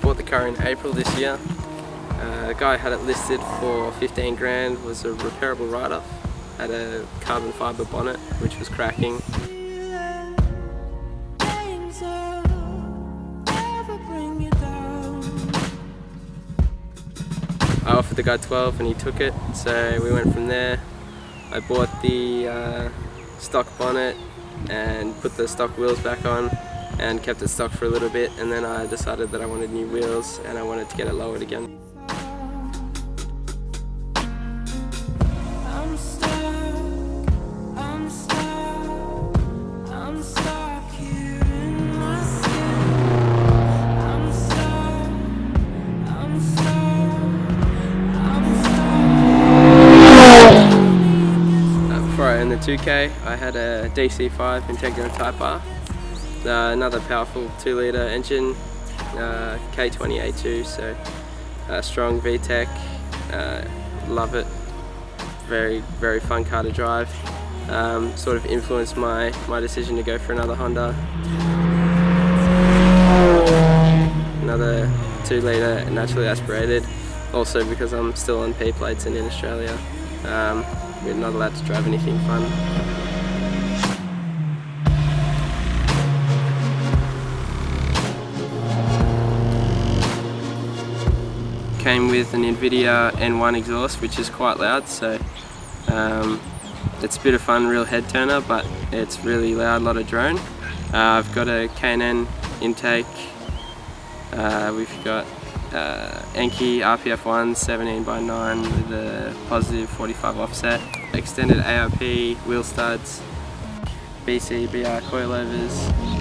bought the car in April this year. The guy had it listed for 15 grand, was a repairable write-off, had a carbon fibre bonnet which was cracking. I offered the guy 12 and he took it, so we went from there. I bought the stock bonnet and put the stock wheels back on and kept it stock for a little bit, and then I decided that I wanted new wheels and I wanted to get it lowered again. In the 2K, I had a DC5R Integra Type R, another powerful 2-litre engine, K20A2, so strong VTEC, love it, very fun car to drive, sort of influenced my decision to go for another Honda. Another 2-litre naturally aspirated, also because I'm still on P plates and in Australia. We're not allowed to drive anything fun. Came with an NVIDIA N1 exhaust, which is quite loud, so it's a bit of fun, real head turner, but it's really loud, a lot of drone. I've got a K&N intake. We've got Enki RPF1 17x9 with a positive 45 offset, extended ARP wheel studs, BC BR coilovers.